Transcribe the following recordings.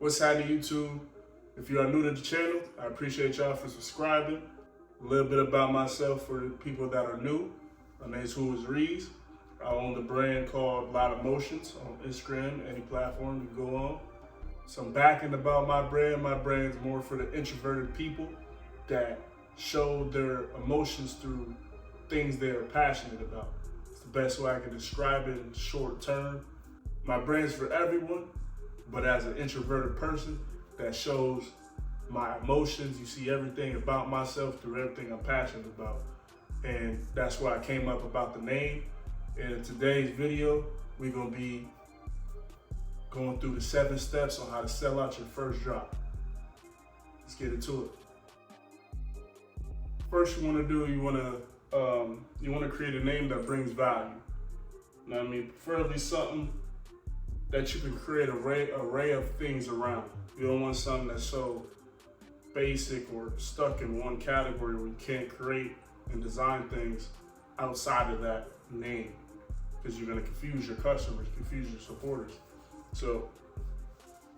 What's happening, YouTube? If you are new to the channel, I appreciate y'all for subscribing. A little bit about myself for the people that are new. My name is WhoisReeze. I own the brand called Lot of Motions on Instagram, any platform you go on. Some backing about my brand. My brand is more for the introverted people that show their emotions through things they're passionate about. It's the best way I can describe it in short term. My brand's for everyone, but as an introverted person that shows my emotions, you see everything about myself through everything I'm passionate about. And that's why I came up about the name. And in today's video, we're gonna be going through the 7 steps on how to sell out your first drop. Let's get into it. First you wanna do, you wanna create a name that brings value. You know what I mean? Preferably something that you can create an array of things around. You don't want something that's so basic or stuck in one category where you can't create and design things outside of that name, because you're gonna confuse your customers, confuse your supporters. So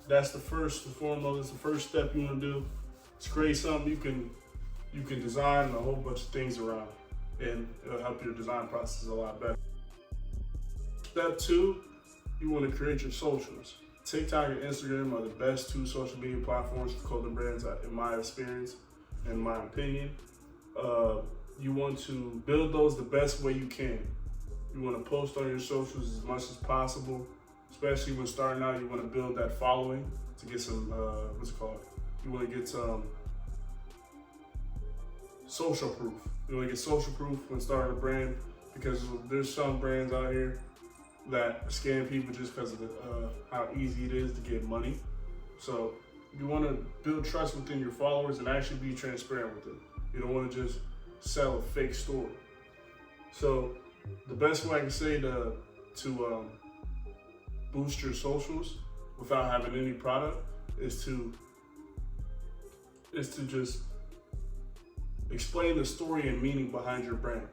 that's the first and foremost, the first step you wanna do is create something you can design a whole bunch of things around, and it'll help your design process a lot better. Step 2, you want to create your socials. TikTok and Instagram are the best 2 social media platforms for clothing brands, in my experience, in my opinion. You want to build those the best way you can. You want to post on your socials as much as possible, especially when starting out. You want to build that following to get some, You want to get some social proof. You want to get social proof when starting a brand, because there's some brands out here that scam people just because of how easy it is to get money. So you want to build trust within your followers and actually be transparent with them. You don't want to just sell a fake story. So the best way I can say to boost your socials without having any product is to just explain the story and meaning behind your brand.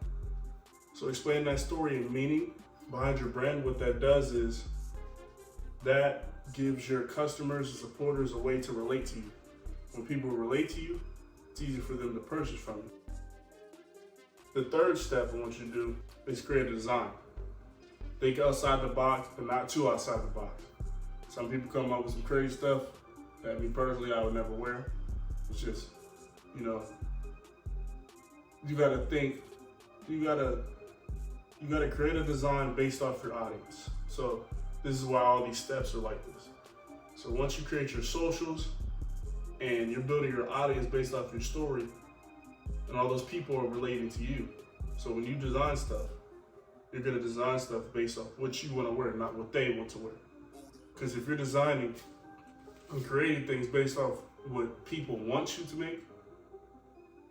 So explain that story and meaning behind your brand. What that does is that gives your customers and supporters a way to relate to you. When people relate to you, it's easy for them to purchase from you. The third step I want you to do is create a design. Think outside the box, but not too outside the box. Some people come up with some crazy stuff that me personally I would never wear. It's just, you gotta think, you gotta create a design based off your audience. So this is why all these steps are like this. So once you create your socials and you're building your audience based off your story, and all those people are relating to you. So when you design stuff, you're gonna design stuff based off what you wanna wear, not what they want to wear. Because if you're designing and creating things based off what people want you to make,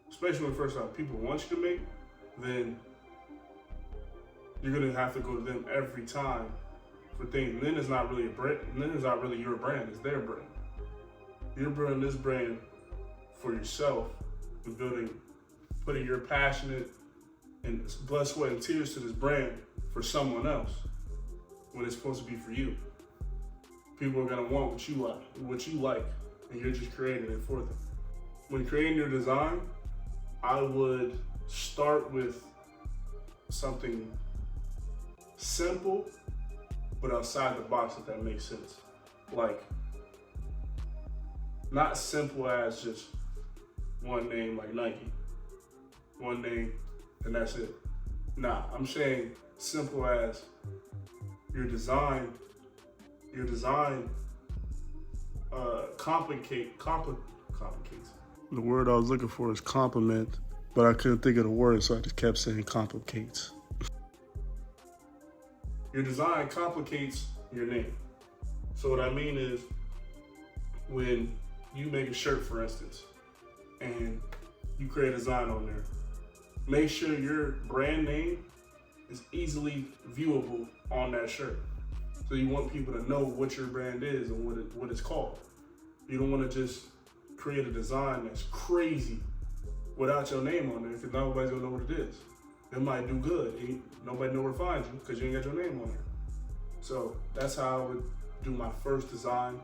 especially when first time people want you to make, then you're gonna have to go to them every time for things. And then it's not really a brand, and then it's not really your brand, it's their brand. You're building this brand for yourself and putting your passionate and blood, sweat, and tears to this brand for someone else when it's supposed to be for you. People are gonna want what you like, and you're just creating it for them. When creating your design, I would start with something simple, but outside the box, if that makes sense. Like, not simple as just one name like Nike, one name, and that's it. Nah, I'm saying simple as your design complicates. The word I was looking for is compliment, but I couldn't think of the word, so I just kept saying complicates. Your design complicates your name. So what I mean is, when you make a shirt, for instance, and you create a design on there, make sure your brand name is easily viewable on that shirt. So you want people to know what your brand is and what it's called. You don't want to just create a design that's crazy without your name on there, because nobody's gonna know what it is. It might do good, and nobody know where to find you because you ain't got your name on there. So that's how I would do my first design.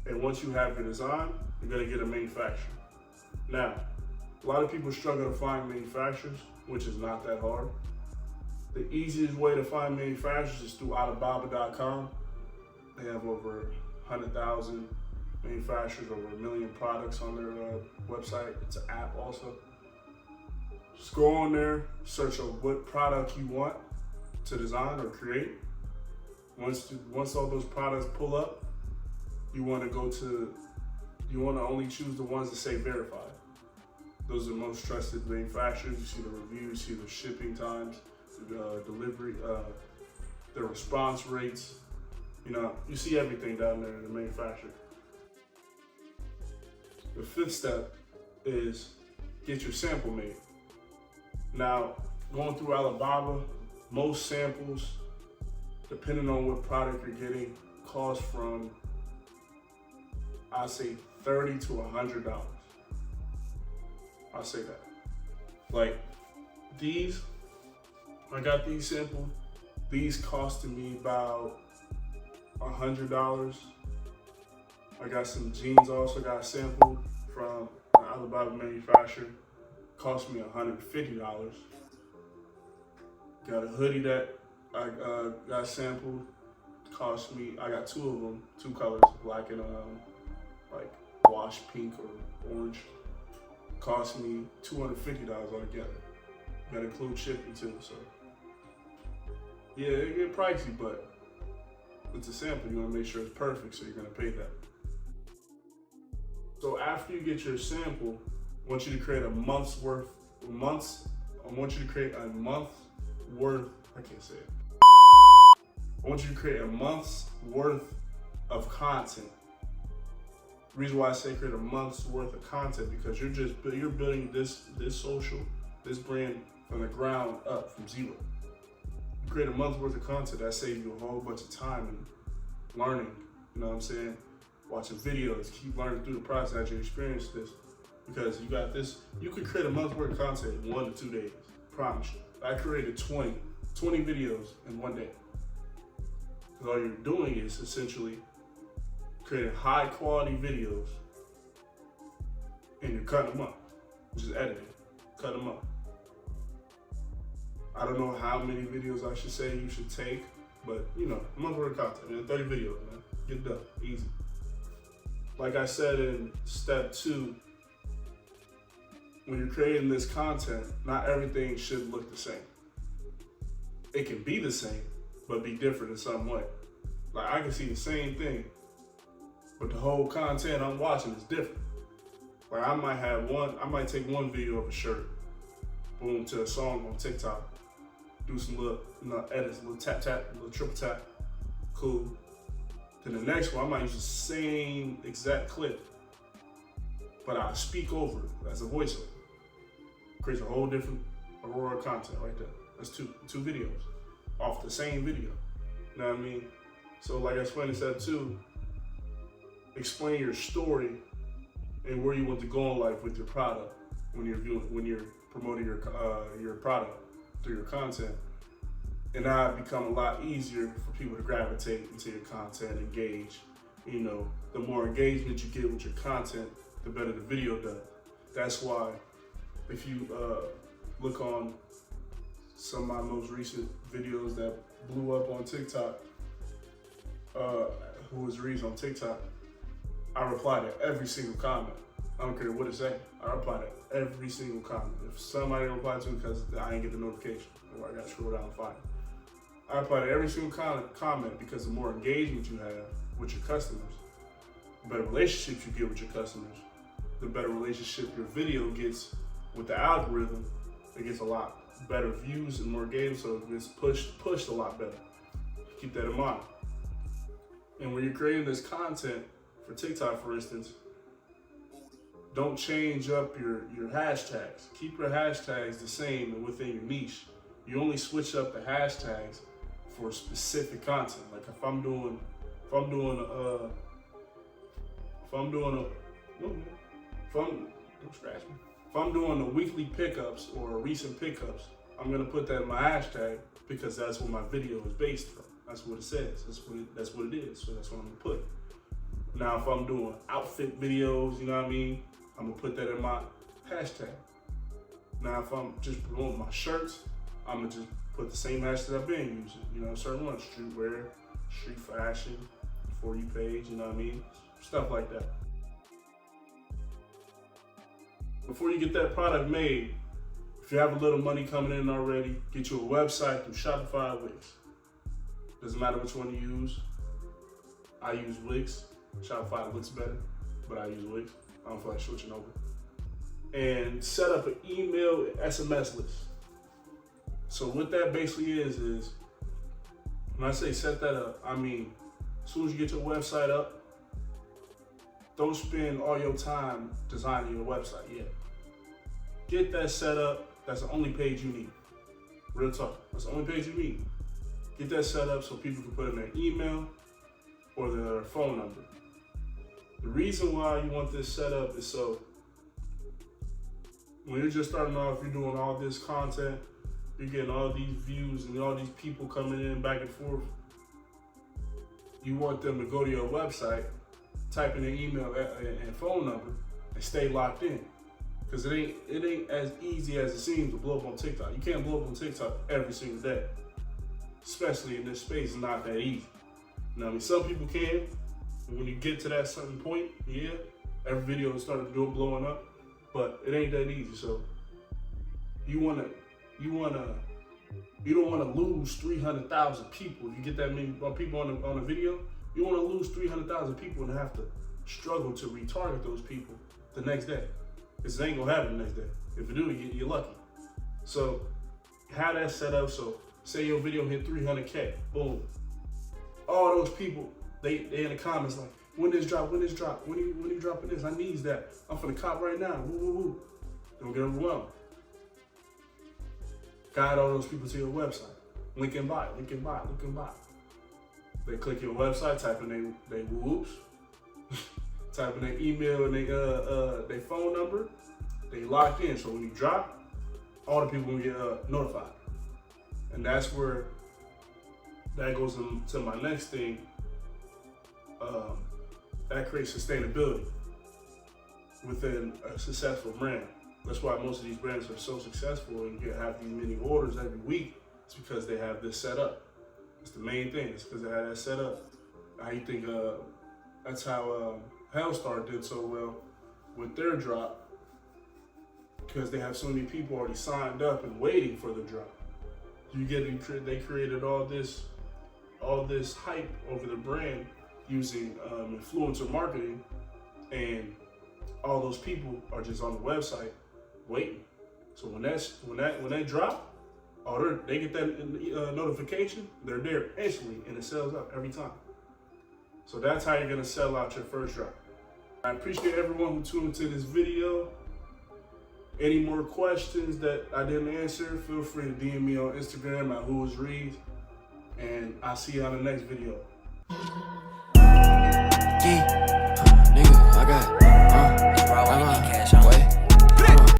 And once you have your design, you're gonna get a manufacturer. Now, a lot of people struggle to find manufacturers, which is not that hard. The easiest way to find manufacturers is through ALIBABA.com. They have over 100,000 manufacturers, over 1 million products on their website. It's an app also. Just go on there, search up what product you want to design or create. Once all those products pull up, you want to only choose the ones that say verified. Those are the most trusted manufacturers. You see the reviews, you see the shipping times, the delivery, the response rates. You know, you see everything down there in the manufacturer. The fifth step is get your sample made. Now, going through Alibaba, most samples, depending on what product you're getting, cost from, I'd say, $30 to $100. I'll say that. Like these, I got these sampled. These costed me about $100. I got some jeans also got sampled from an Alibaba manufacturer. Cost me $150. Got a hoodie that I got sampled. Cost me, I got two of them, two colors, black and like wash pink or orange. Cost me $250 altogether. Gotta include shipping too, so. Yeah, it get pricey, but it's a sample. You wanna make sure it's perfect, so you're gonna pay that. So after you get your sample, I want you to create a month worth, I want you to create a month worth, I can't say it. I want you to create a month's worth of content. The reason why I say create a month's worth of content, because you're building this brand from the ground up, from zero. You create a month's worth of content, that saves you a whole bunch of time and learning, you know what I'm saying? Watching videos, keep learning through the process as you experience this. Because you got this, you could create a month's worth of content in 1 to 2 days, promise you. I created 20 videos in 1 day. Because all you're doing is essentially creating high quality videos and you're cutting them up, just editing, cut them up. I don't know how many videos I should say you should take, but you know, a month's worth of content, man, 30 videos, man, get it done, easy. Like I said in step 2, when you're creating this content, not everything should look the same. It can be the same, but be different in some way. Like I can see the same thing, but the whole content I'm watching is different. Like I might take one video of a shirt, boom, to a song on TikTok, do some little edits, little tap, little triple tap, cool. Then the next one, I might use the same exact clip, but I speak over it as a voiceover. Creates a whole different aurora content right there. That's two videos off the same video. You know what I mean? So like I explained in step 2, explain your story and where you want to go in life with your product when you're promoting your product through your content. And now it become a lot easier for people to gravitate into your content, engage. You know, the more engagement you get with your content, the better the video does. That's why if you look on some of my most recent videos that blew up on TikTok, WhoisReeze on TikTok, I reply to every single comment. I don't care what it say. I reply to every single comment. If somebody didn't reply to it because I didn't get the notification, or I got to scroll down and find it. I reply to every single comment because the more engagement you have with your customers, the better relationships you get with your customers, the better relationship your video gets with the algorithm. It gets a lot better views and more engagement, so it gets pushed a lot better. Keep that in mind. And when you're creating this content for TikTok, for instance, don't change up your hashtags. Keep your hashtags the same and within your niche. You only switch up the hashtags for specific content. Like if I'm doing the weekly pickups or recent pickups, I'm gonna put that in my hashtag because that's what my video is based from. That's what it says. That's what it is. So that's what I'm gonna put. Now, if I'm doing outfit videos, you know what I mean, I'm gonna put that in my hashtag. Now, if I'm just promoting my shirts, I'm gonna just put the same hashtag I've been using. You know, certain ones, streetwear, street fashion, For You page, you know what I mean? Stuff like that. Before you get that product made, if you have a little money coming in already, get you a website through Shopify or Wix. Doesn't matter which one you use. I use Wix. Shopify looks better, but I use Wix. I don't feel like switching over. And set up an email and SMS list. So what that basically is when I say set that up, I mean, as soon as you get your website up, don't spend all your time designing your website yet. Get that set up. That's the only page you need. Real talk. That's the only page you need. Get that set up so people can put in their email or their phone number. The reason why you want this set up is so when you're just starting off, you're doing all this content, you're getting all these views and all these people coming in back and forth. You want them to go to your website, type in their email and phone number, and stay locked in. Because it ain't as easy as it seems to blow up on TikTok. You can't blow up on TikTok every single day. Especially in this space, it's not that easy. You know what I mean? Some people can, and when you get to that certain point, yeah, every video will start blowing up, but it ain't that easy. So you don't want to lose 300,000 people. If you get that many people on a video, you want to lose 300,000 people and have to struggle to retarget those people the next day. Because it ain't gonna happen the next day. If you do, you're lucky. So have that set up. So say your video hit 300K, boom. All those people, they in the comments like, when this drop, when you dropping this? I need that. I'm finna cop right now. Woo, woo, woo. Don't get overwhelmed. Guide all those people to your website. Link in bio, link in bio, link in bio. They click your website, type in they whoops, type in their email and their phone number. They locked in. So when you drop, all the people will get notified. And that's where that goes into my next thing. That creates sustainability within a successful brand. That's why most of these brands are so successful and have these many orders every week. It's because they have this set up. It's the main thing. It's because they have that set up. I think that's how Hellstar did so well with their drop, because they have so many people already signed up and waiting for the drop. They created all this hype over the brand using influencer marketing, and all those people are just on the website waiting. So when that drop, they get that notification, they're there instantly, and it sells out every time. So that's how you're gonna sell out your first drop. I appreciate everyone who tuned into this video. Any more questions that I didn't answer, feel free to DM me on Instagram at WhoisReeze, and I'll see you on the next video. Nigga, I got, cash on.